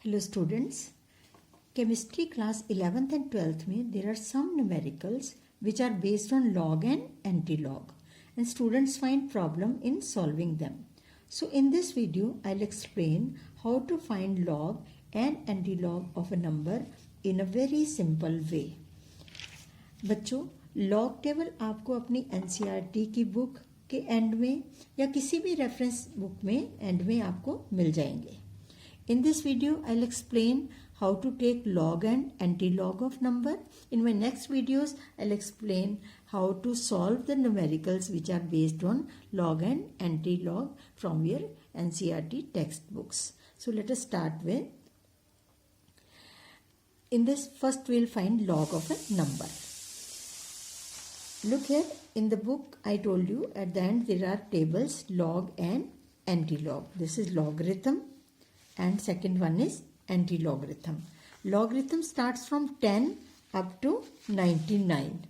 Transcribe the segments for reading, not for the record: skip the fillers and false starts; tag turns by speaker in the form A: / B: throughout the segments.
A: Hello students, chemistry class 11th and 12th में there are some numericals which are based on log and anti-log and students find problem in solving them. So in this video I'll explain how to find log and anti-log of a number in a very simple way. बच्चों log table आपको अपनी NCERT की book के and में या किसी भी reference book में एंड में आपको मिल जाएंगे. In this video, I'll explain how to take log and anti-log of number. In my next videos, I'll explain how to solve the numericals which are based on log and anti-log from your NCERT textbooks. So let us start with, in this first we'll find log of a number. Look here, in the book I told you at the end there are tables log and anti-log. This is logarithm. And second one is anti-logarithm. Logarithm starts from 10 up to 99.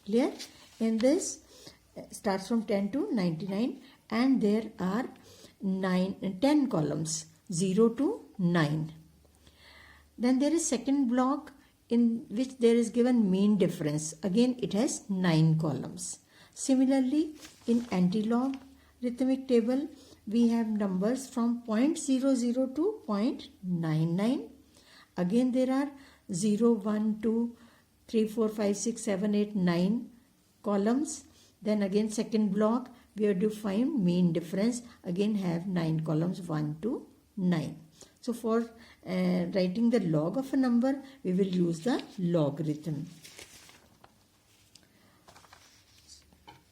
A: Clear? In this starts from 10 to 99 and there are 10 columns 0 to 9. Then there is second block in which there is given mean difference. Again it has 9 columns. Similarly in anti-logarithmic table we have numbers from 0.00 to 0.99. Again there are 0, 1, 2, 3, 4, 5, 6, 7, 8, 9 columns. Then again second block we have to find mean difference. Again have 9 columns 1 to 9. So for writing the log of a number we will use the logarithm.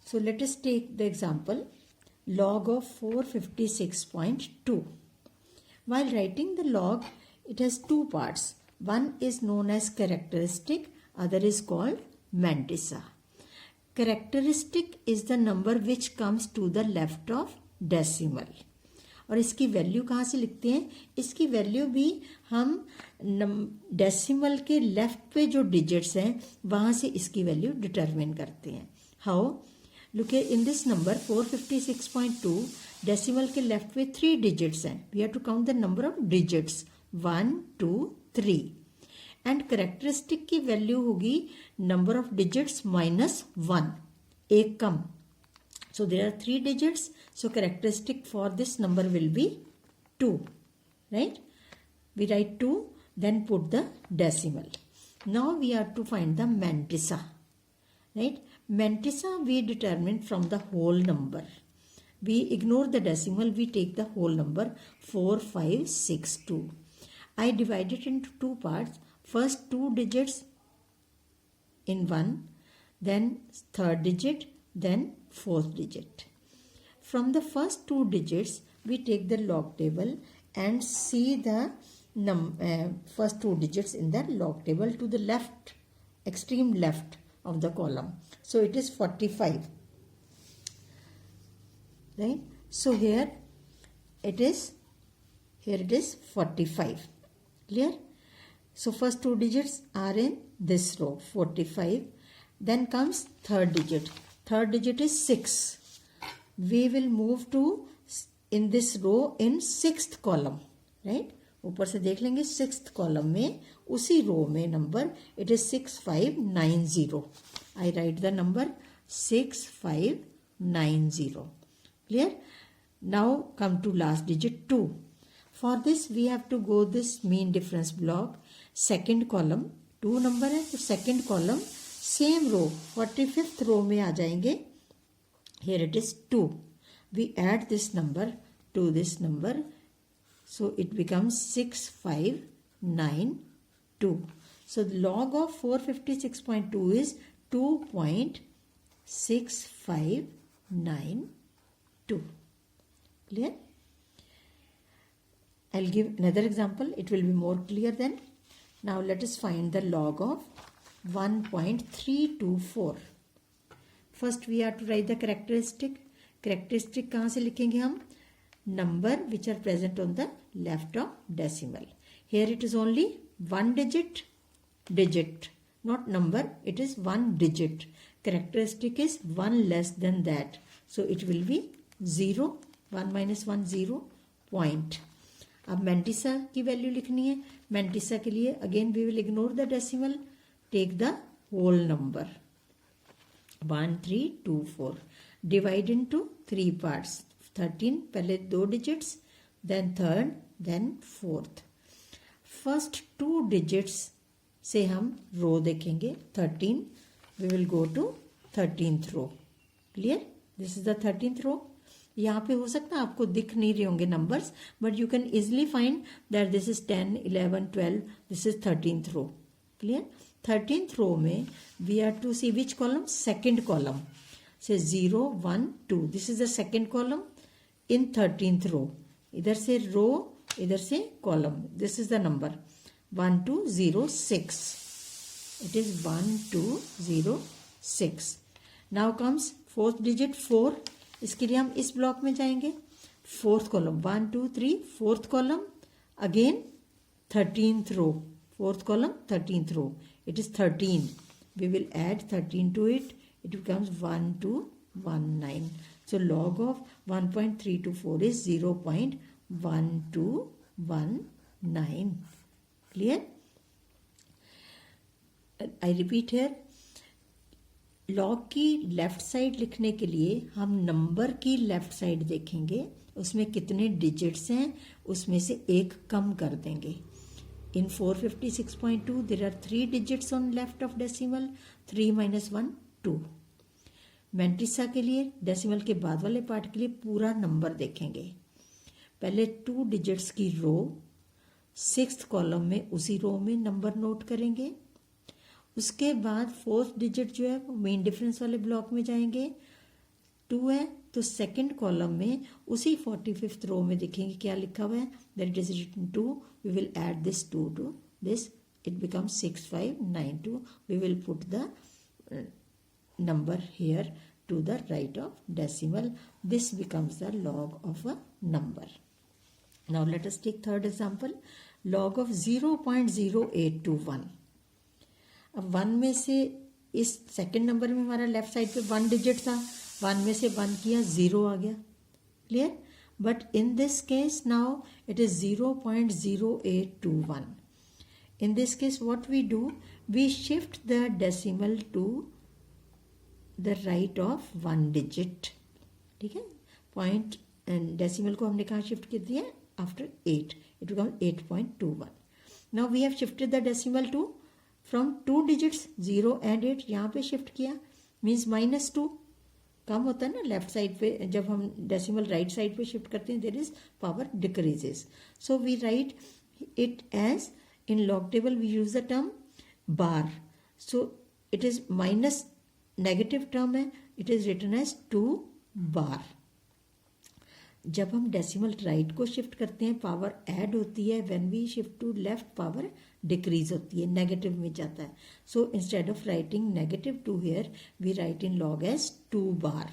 A: So let us take the example log of 456.2. While writing the log, it has two parts. One is known as characteristic, other is called mantissa. Characteristic is the number which comes to the left of decimal. और इसकी value कहाँ से लिखते हैं? इसकी value भी हम decimal के लेफ्ट पे जो डिजिट्स हैं वहाँ से इसकी वैल्यू डिटरमिन करते हैं. How? Look here, in this number 456.2 decimal के left में 3 digits हैं. We have to count the number of digits 1, 2, 3 and characteristic की value होगी number of digits minus 1, एक कम. So there are 3 digits. So characteristic for this number will be 2. Right? We write 2 then put the decimal. Now we have to find the mantissa. Right? Mantissa we determine from the whole number. We ignore the decimal, we take the whole number 4562. I divide it into two parts. First 2 digits in 1, then third digit, then fourth digit. From the first 2 digits we take the log table and see the first 2 digits in the log table to the left, extreme left of the column. So it is 45. Right? So here it is 45. Clear? So first 2 digits are in this row 45. Then comes third digit. Third digit is 6. We will move to in this row in 6th column. Right? ऊपर से देख लेंगे 6th column में उसी row में number it is 6590. I write the number 6590. Clear? Now come to last digit 2. For this we have to go this mean difference block. Second column 2 number है तो second column same row 45th row में आ जाएंगे. Here it is 2. We add this number to this number. So it becomes 6592. So the log of 456.2 is 2.6592. Clear? I'll give another example. It will be more clear then. Now let us find the log of 1.324. First we have to write the characteristic. Characteristic कहाँ से लिखेंगे हम? Number which are present on the left of decimal. Here it is only 1 digit, not number, it is 1 digit. Characteristic is 1 less than that. So it will be 0, 1 minus 1, 0, point. अब mantissa की value लिखनी है. Mantissa के लिए again we will ignore the decimal, take the whole number 1324. Divide into 3 parts. 13 पहले 2 digits, then third, then fourth. First 2 digits से हम row देखेंगे. 13 we will go to 13th row. Clear? This is the 13th row. यहाँ पे हो सकता है आपको दिख नहीं रहे होंगे numbers, but you can easily find that this is 10, 11, 12. This is 13th row. Clear? 13th row में we are to see which column? Second column. से 0, 1, 2. This is the second column in 13th row. इधर से row, इधर से column. This is the number 1206. It is 1206. Now comes fourth digit 4. इसके लिए हम इस ब्लॉक में जाएंगे. Fourth column 1, 2, 3. Fourth column again 13th row. Fourth column 13th row. It is 13. We will add 13 to it. It becomes 1219. So log of 1.324 is 0.1219. Clear? I repeat here. Log की left side लिखने के लिए हम number की left side देखेंगे, उसमें कितने digits हैं उसमें से एक कम कर देंगे. In 456.2 there are 3 digits on left of decimal. 3 - 1 2. Mantissa के लिए डेसिमल के बाद वाले पार्ट के लिए पूरा नंबर देखेंगे. पहले 2 डिजिट्स की रो, 6th कॉलम में उसी रो में नंबर नोट करेंगे. उसके बाद 4th डिजिट जो है वो मेन डिफरेंस वाले ब्लॉक में जाएंगे. 2 है तो सेकंड कॉलम में उसी 45th रो में देखेंगे क्या लिखा हुआ है. That is written 2. We will add this 2 to this. It becomes 6592. We will put the number here to the right of decimal. This becomes the log of a number. Now let us take third example. Log of 0.0821. अब 1 में से इस second number में हमारा left side पे 1 digit था. 1 में से 1 किया 0 आ गया. Clear? But in this case now it is 0.0821. In this case what we do, we shift the decimal to the right of 1 digit. ठीक है? पॉइंट एंड डेसिमल को हमने कहाँ शिफ्ट कर दिया? After 8. It become 8.21. Now we have shifted the decimal two from 2 digits 0 and 8. यहाँ पे shift किया मीन्स -2 कम होता है ना लेफ्ट साइड पे. जब हम डेसिमल राइट साइड पे शिफ्ट करते हैं there is power decreases. So we write it as in log table we use the term bar. So it is minus negative term है. It is written as 2 bar. जब हम decimal right को shift करते हैं power add होती है. When we shift to left power decrease होती है, नेगेटिव में जाता है. So instead of writing -2 here we write in log as 2 bar.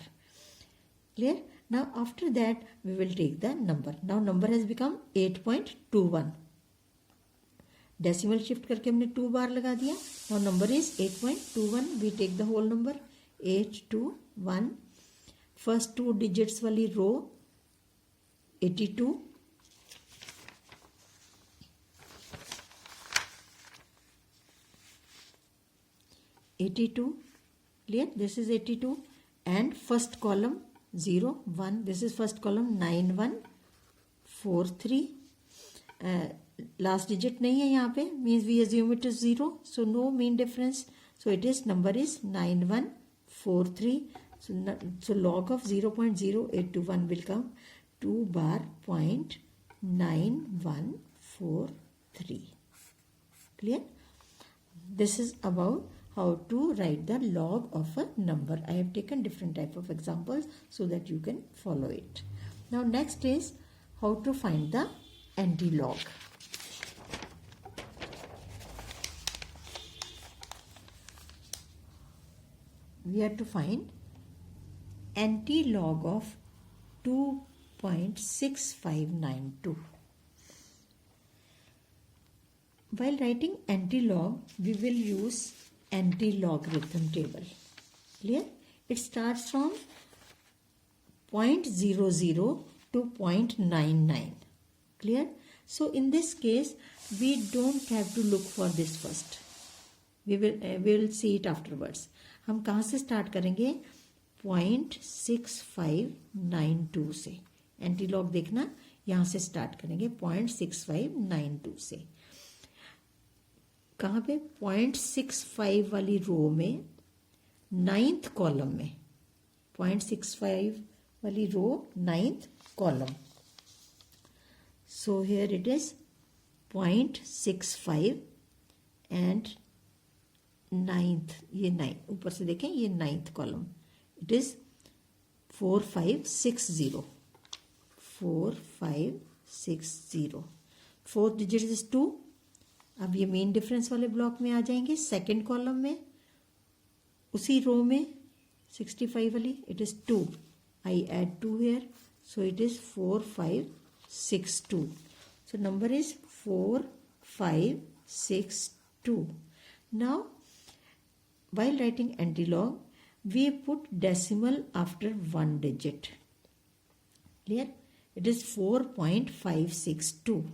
A: Clear? Now after that we will take the number. Now number has become 8.21. Decimal shift करके हमने 2 bar लगा दिया. Now number is 8.21. We take the whole number 821. First 2 digits वाली row 82. Clear? This is 82. And first column 0, 1. This is first column 9143. Last digit नहीं है यहाँ पे. Means we assume it is 0. So no mean difference. So it is number is 9143. So log of 0.0821 will come 2 bar 0.9143. Clear? This is about how to write the log of a number. I have taken different type of examples so that you can follow it. Now next is how to find the anti-log. We have to find anti-log of 2.6592. While writing anti-log, we will use anti-logarithm table. Clear? It starts from 0.00 to 0.99. Clear? So in this case, we don't have to look for this first. We will see it afterwards. हम कहाँ से start करेंगे? 0.6592 से. Antilog देखना, यहाँ से start करेंगे 0.6592 से. कहाँ पे? 0.65 वाली रो में 9th कॉलम में. 0.65 वाली रो 9th column. So here it is 0.65 and 9th, ये 9 ऊपर से देखें, ये 9th column. It is 4560. 4560. 4th digit is 2. अब ये मेन डिफरेंस वाले ब्लॉक में आ जाएंगे. सेकेंड कॉलम में उसी रो में 65 वाली, it is 2. I add 2 here, so it is 4562. So number is 4562. Now while writing antilog, we put decimal after one digit. Clear? It is 4.562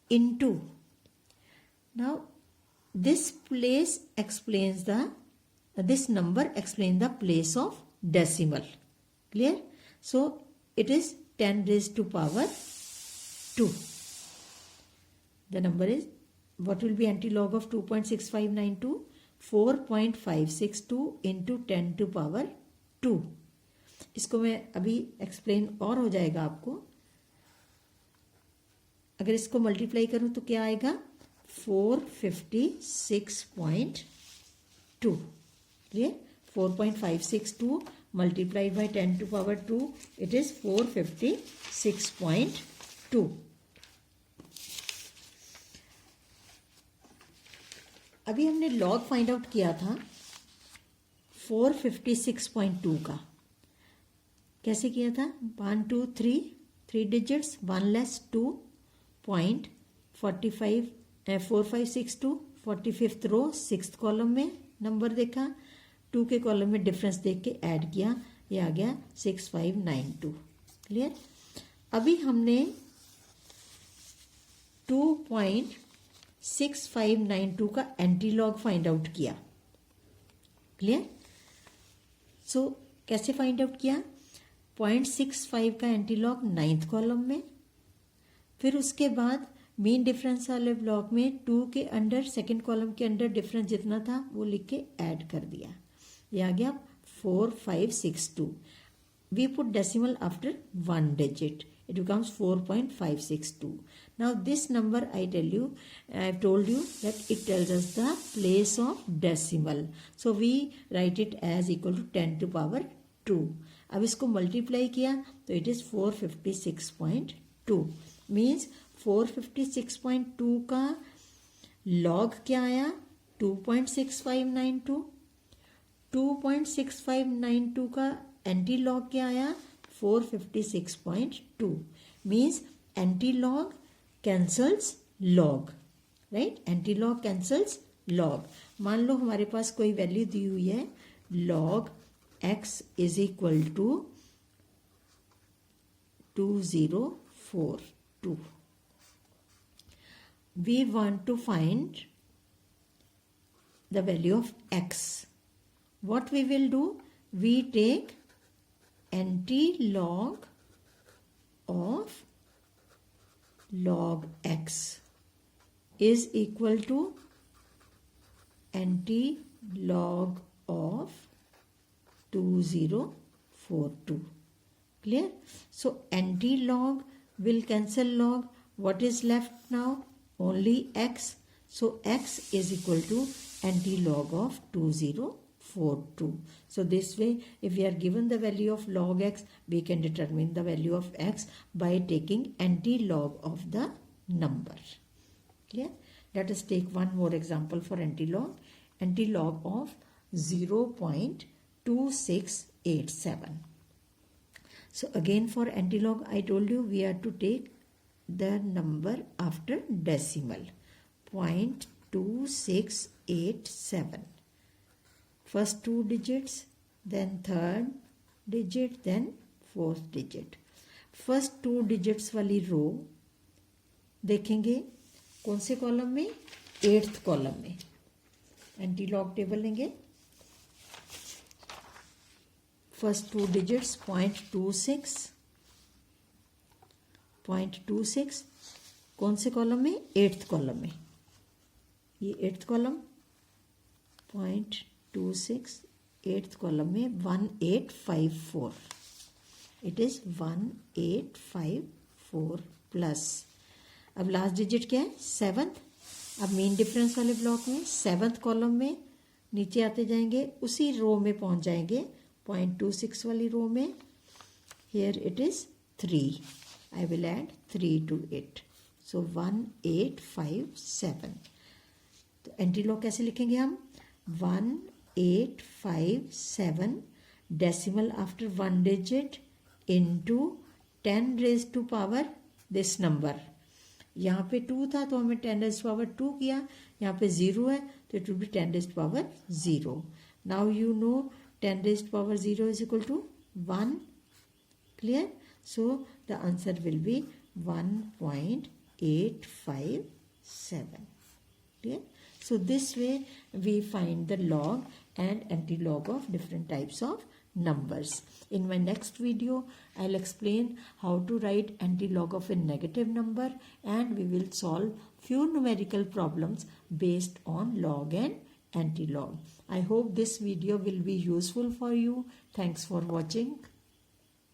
A: into. Now this place explains this number explains the place of decimal. Clear? So it is 10 raised to power 2. The number is, what will be antilog of 2.6592? 4.562 into 10 to power 2. इसको मैं अभी explain और हो जाएगा आपको. अगर इसको multiply करूं तो क्या आएगा? 456.2. Clear? 4.562 multiplied by 10 to power 2, it is 456.2. अभी हमने लॉग फाइंड आउट किया था 456.2 का. कैसे किया था? 1 2 3 3 डिजिट्स, 1 लेस 2.45 4562. 45th रो 6th कॉलम में नंबर देखा, 2 के कॉलम में डिफरेंस देख के ऐड किया, ये आ गया 6592. क्लियर? अभी हमने 2.6592 का एंटीलॉग फाइंड आउट किया. क्लियर? सो कैसे फाइंड आउट किया? 0.65 का एंटीलॉग 9th कॉलम में, फिर उसके बाद मेन डिफरेंस वाले ब्लॉक में 2 के अंडर सेकंड कॉलम के अंडर डिफरेंस जितना था वो लिख के ऐड कर दिया. ये आ गया 4562. We put decimal after one digit. It becomes 4.562. Now this number I have told you that it tells us the place of decimal. So we write it as equal to 10 to power 2. अब इसको multiply किया तो it is 456.2. Means 456.2 का log क्या आया? 2.6592. 2.6592 का anti log क्या आया? 456.2. Means anti log cancels log. Right? Anti log cancels log. मान लो हमारे पास कोई वैल्यू दी हुई है, log x is equal to 2042. We want to find the value of x. What we will do? We take anti-log of log x is equal to anti-log of 2042. Clear? So anti-log will cancel log. What is left now? Only x. So x is equal to anti-log of 2042. So this way, if we are given the value of log x, we can determine the value of x by taking anti-log of the number. Clear? Let us take one more example for anti-log. Anti-log of 0.2687. So again for anti-log, I told you we have to take the number after decimal. 0.2687. First 2 digits, then third digit, then fourth digit. First 2 digits वाली रो देखेंगे कौन से column में, 8th column में। Anti log table लेंगे, first 2 digits 0.26 कौन से column में, 8th कॉलम में। ये 8th कॉलम 0.26 8th कॉलम में 1854, इट इज 1854 प्लस, अब लास्ट डिजिट क्या है, 7th। अब मीन डिफरेंस वाले ब्लॉक में 7th कॉलम में नीचे आते जाएंगे, उसी रो में पहुंच जाएंगे 0.26 वाली रो में। Here it is 3, I will add 3 to it, सो 1857। तो एंटी लॉग कैसे लिखेंगे हम, 1857 decimal after 1 digit into 10 raised to power this number. यहाँ पे 2 था तो हमें 10 raised to power 2 किया, यहाँ पे 0 है तो it will be 10 raised to power 0। Now you know 10 raised to power 0 is equal to 1, clear? So the answer will be 1.857, clear? So this way we find the log and anti-log of different types of numbers. In my next video, I'll explain how to write anti-log of a negative number, and we will solve few numerical problems based on log and anti-log. I hope this video will be useful for you. Thanks for watching.